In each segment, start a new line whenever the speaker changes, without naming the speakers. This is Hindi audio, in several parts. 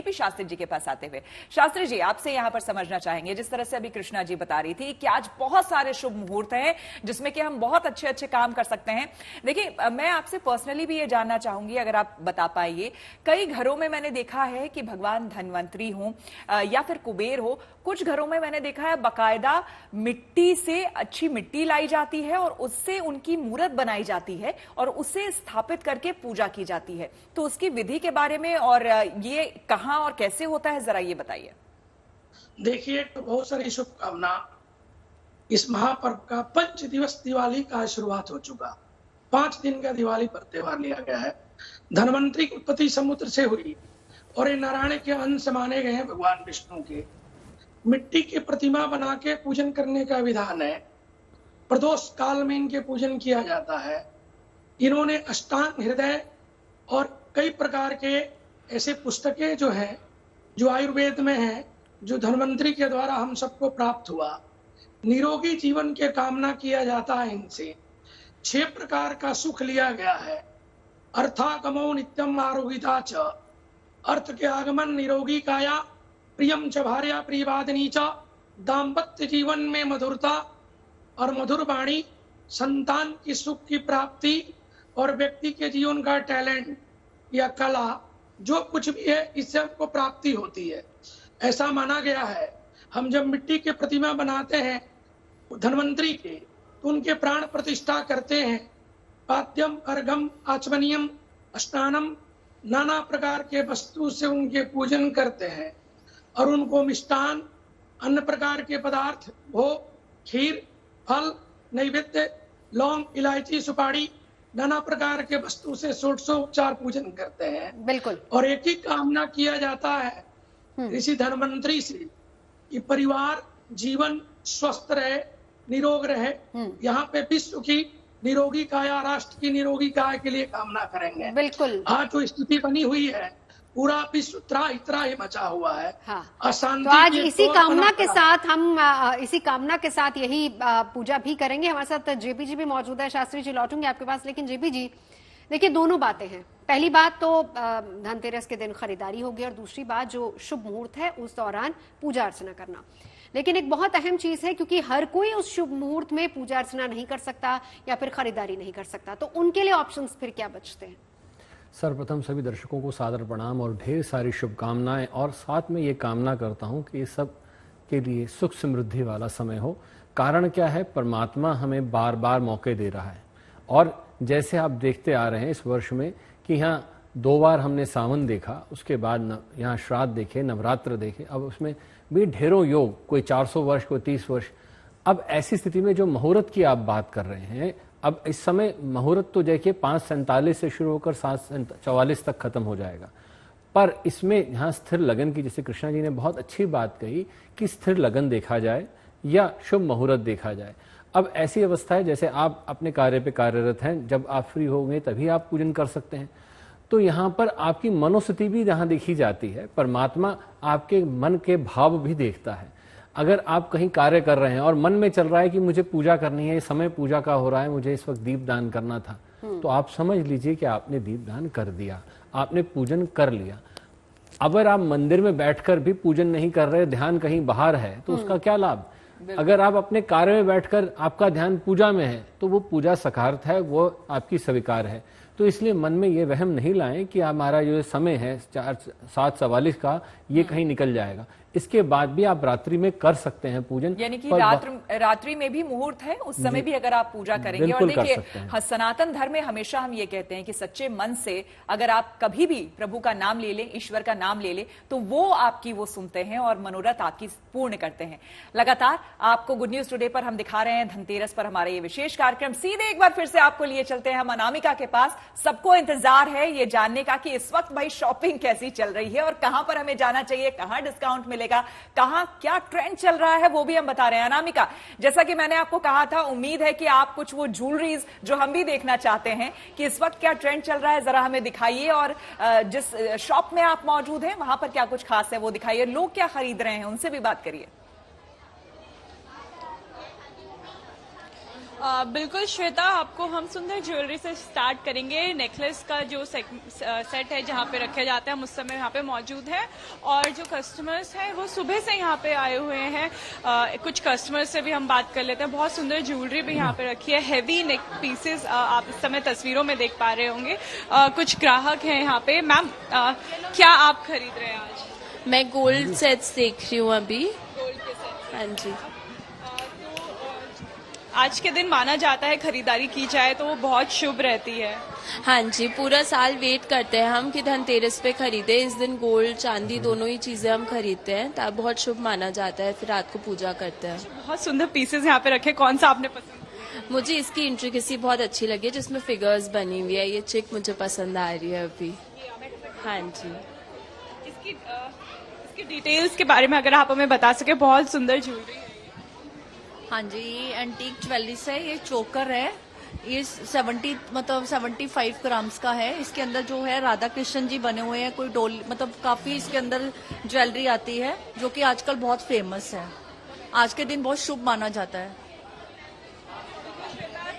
जेपी शास्त्री जी के पास आते हुए। शास्त्री जी, आपसे यहां पर समझना चाहेंगे, जिस तरह से अभी कृष्णा जी बता रही थी कि आज बहुत सारे शुभ मुहूर्त हैं जिसमें कि हम बहुत अच्छे अच्छे काम कर सकते हैं। देखिए, मैं आपसे पर्सनली भी ये जानना चाहूंगी, अगर आप बता पाइए, कई घरों में मैंने देखा है कि भगवान धनवंतरी हो या फिर कुबेर हो, कुछ घरों में मैंने देखा है बाकायदा मिट्टी से अच्छी मिट्टी लाई जाती है और उससे उनकी मूर्त बनाई जाती है और उसे स्थापित करके पूजा की जाती है। तो उसकी विधि के बारे में और ये कहां और कैसे होता है, जरा ये बताइए।
देखिए, बहुत सारी शुभकामना। इस महापर्व का 5 दिवस दिवाली का शुरुआत हो चुका। 5 दिन का दिवाली पर त्योहार लिया गया है। धनवंतरी की उत्पत्ति समुद्र से हुई और ये नारायण के अंश माने गए हैं भगवान विष्णु के। मिट्टी की प्रतिमा बना के पूजन करने का विधान है। प्रदोष काल में इनके पूजन किया जाता है। इन्होंने अष्टांग हृदय और कई प्रकार के ऐसे पुस्तकें जो हैं, जो आयुर्वेद में हैं, जो धन्वंतरी के द्वारा हम सबको प्राप्त हुआ। निरोगी जीवन के कामना किया जाता है इनसे। 6 प्रकार का सुख लिया गया है। अर्थागमो नित्यम आरोहिता च, अर्थ के आगमन, निरोगी काया, प्रियम च भार्या प्रियवादिनी च, दाम्पत्य जीवन में मधुरता और मधुर वाणी, संतान की सुख की प्राप्ति और व्यक्ति के जीवन का टैलेंट या कला जो कुछ भी है, इससे हमको प्राप्ति होती है, ऐसा माना गया है। हम जब मिट्टी के प्रतिमा बनाते हैं धन्वंतरी के, तो उनके प्राण प्रतिष्ठा करते हैं। पाद्यम अर्घम आचमनियम स्नानम, नाना प्रकार के वस्तु से उनके पूजन करते हैं और उनको मिष्टान, अन्य प्रकार के पदार्थ, भोग, खीर, फल, नैवेद्य, लौंग, इलायची, सुपारी, नाना प्रकार के वस्तु से षोडशोपचार पूजन करते हैं।
बिल्कुल।
और एक ही कामना किया जाता है ऋषि धन्वंतरी से कि परिवार जीवन स्वस्थ रहे, निरोग रहे। यहाँ पे विश्व की निरोगी काया, राष्ट्र की निरोगी काया के लिए कामना करेंगे।
बिल्कुल।
आज जो स्थिति बनी हुई है, पूरा विश्व त्राही मचा हुआ है।
हाँ।
अशांति।
तो आज इसी कामना के साथ हम इसी कामना के साथ यही पूजा भी करेंगे। हमारे साथ जेपी जी भी मौजूद है। शास्त्री जी, लौटूंगे आपके पास, लेकिन जेपी जी देखिए, दोनों बातें हैं। पहली बात तो धनतेरस के दिन खरीदारी होगी और दूसरी बात जो शुभ मुहूर्त है उस दौरान पूजा अर्चना करना। लेकिन एक बहुत अहम चीज है, क्योंकि हर कोई उस शुभ मुहूर्त में पूजा अर्चना नहीं कर सकता या फिर खरीदारी नहीं कर सकता, तो उनके लिए ऑप्शंस फिर क्या बचते हैं?
सर्वप्रथम सभी दर्शकों को सादर प्रणाम और ढेर सारी शुभकामनाएं, और साथ में ये कामना करता हूं कि सब के लिए सुख समृद्धि वाला समय हो। कारण क्या है, परमात्मा हमें बार बार मौके दे रहा है। और जैसे आप देखते आ रहे हैं इस वर्ष में कि यहाँ 2 बार हमने सावन देखा, उसके बाद यहाँ श्राद्ध देखे, नवरात्र देखे, अब उसमें भी ढेरों योग, कोई 400 वर्ष, कोई 30 वर्ष। अब ऐसी स्थिति में जो मुहूर्त की आप बात कर रहे हैं, अब इस समय मुहूर्त तो देखिए 5:47 से शुरू होकर 7:44 तक खत्म हो जाएगा। पर इसमें यहाँ स्थिर लगन की, जैसे कृष्णा जी ने बहुत अच्छी बात कही कि स्थिर लगन देखा जाए या शुभ मुहूर्त देखा जाए। अब ऐसी अवस्था है जैसे आप अपने कार्य पे कार्यरत हैं, जब आप फ्री होंगे तभी आप पूजन कर सकते हैं। तो यहाँ पर आपकी मनोस्थिति भी यहाँ देखी जाती है। परमात्मा आपके मन के भाव भी देखता है। अगर आप कहीं कार्य कर रहे हैं और मन में चल रहा है कि मुझे पूजा करनी है, ये समय पूजा का हो रहा है, मुझे इस वक्त दीपदान करना था, तो आप समझ लीजिए कि आपने दीपदान कर दिया, आपने पूजन कर लिया। अगर आप मंदिर में बैठकर भी पूजन नहीं कर रहे, ध्यान कहीं बाहर है, तो उसका क्या लाभ? अगर आप अपने कार्य में बैठकर आपका ध्यान पूजा में है, तो वो पूजा सकारात्मक है, वो आपकी स्वीकार है। तो इसलिए मन में ये वहम नहीं लाएं कि हमारा जो समय है 7:44 का, ये कहीं निकल जाएगा। इसके बाद भी आप रात्रि में कर सकते हैं पूजन,
यानी कि रात्रि में भी मुहूर्त है, उस समय भी अगर आप पूजा करेंगे। और देखिए, सनातन धर्म में हमेशा हम ये कहते हैं कि सच्चे मन से अगर आप कभी भी प्रभु का नाम ले लें, ईश्वर का नाम ले लें, तो वो आपकी वो सुनते हैं और मनोरथ आपकी पूर्ण करते हैं। लगातार आपको गुड न्यूज टुडे पर हम दिखा रहे हैं धनतेरस पर हमारा ये विशेष कार्यक्रम। सीधे एक बार फिर से आपको लिए चलते हैं हम अनामिका के पास। सबको इंतजार है ये जानने का कि इस वक्त भाई शॉपिंग कैसी चल रही है और कहां पर हमें जाना चाहिए, कहां डिस्काउंट मिलेगा, कहां क्या ट्रेंड चल रहा है, वो भी हम बता रहे हैं। अनामिका, जैसा कि मैंने आपको कहा था, उम्मीद है कि आप कुछ वो ज्वेलरीज जो हम भी देखना चाहते हैं कि इस वक्त क्या ट्रेंड चल रहा है, जरा हमें दिखाइए। और जिस शॉप में आप मौजूद हैं वहां पर क्या कुछ खास है वो दिखाइए, लोग क्या खरीद रहे हैं उनसे भी बात करिए।
बिल्कुल श्वेता, आपको हम सुंदर ज्वेलरी से स्टार्ट करेंगे। नेकलेस का जो सेट है जहाँ पे रखे जाते हैं हम उस समय यहाँ पे मौजूद हैं, और जो कस्टमर्स हैं वो सुबह से यहाँ पे आए हुए हैं। कुछ कस्टमर्स से भी हम बात कर लेते हैं। बहुत सुंदर ज्वेलरी भी यहाँ पे रखी है, हेवी नेक पीसेस आप इस समय तस्वीरों में देख पा रहे होंगे। कुछ ग्राहक हैं यहाँ पे। मैम, क्या आप खरीद रहे हैं आज?
मैं गोल्ड सेट्स देख रही हूँ अभी।
गोल्ड के सेट?
हाँ जी।
आज के दिन माना जाता है खरीदारी की जाए तो वो बहुत शुभ रहती है।
हाँ जी, पूरा साल वेट करते हैं हम कि धनतेरस पे खरीदे। इस दिन गोल्ड चांदी दोनों ही चीजें हम खरीदते हैं, तब बहुत शुभ माना जाता है। फिर रात को पूजा करते हैं।
बहुत सुंदर पीसेस यहाँ पे रखे, कौन सा आपने पसंद?
मुझे इसकी इंट्रिकेसी बहुत अच्छी लगी, जिसमें फिगर्स बनी हुई है। ये चिक मुझे पसंद आ रही है अभी। हाँ जी।
इसकी डिटेल्स के बारे में अगर आप हमें बता सके। बहुत सुंदर ज्वेलरी है।
हाँ जी, ये एंटीक ज्वेलरीज है। ये चोकर है, ये 75 ग्राम्स का है। इसके अंदर जो है राधा कृष्ण जी बने हुए हैं, कोई डोल, मतलब काफी इसके अंदर ज्वेलरी आती है जो कि आजकल बहुत फेमस है। आज के दिन बहुत शुभ माना जाता है।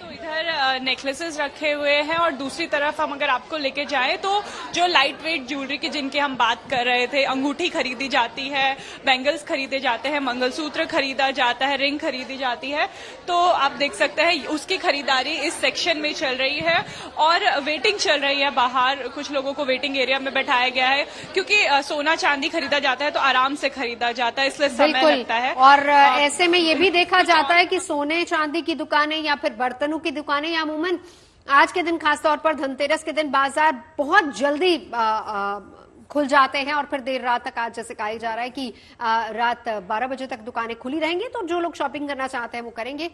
तो इधर नेकलेसेस रखे हुए हैं, और दूसरी तरफ हम अगर आपको लेके जाएं तो जो लाइट वेट ज्वेलरी की जिनकी हम बात कर रहे थे, अंगूठी खरीदी जाती है, बैंगल्स खरीदे जाते हैं, मंगलसूत्र खरीदा जाता है, रिंग खरीदी जाती है। तो आप देख सकते हैं उसकी खरीदारी इस सेक्शन में चल रही है, और वेटिंग चल रही है बाहर। कुछ लोगों को वेटिंग एरिया में बैठाया गया है, क्योंकि सोना चांदी खरीदा जाता है तो आराम से खरीदा जाता है, इसलिए समय लगता है।
और ऐसे में ये भी देखा जाता है कि सोने चांदी की दुकानें या फिर बर्तनों की दुकानें, या अमूमन आज के दिन खासतौर पर धनतेरस के दिन बाजार बहुत जल्दी खुल जाते हैं, और फिर देर रात तक, आज जैसे कहा जा रहा है कि रात 12 बजे तक दुकानें खुली रहेंगी। तो जो लोग शॉपिंग करना चाहते हैं वो करेंगे।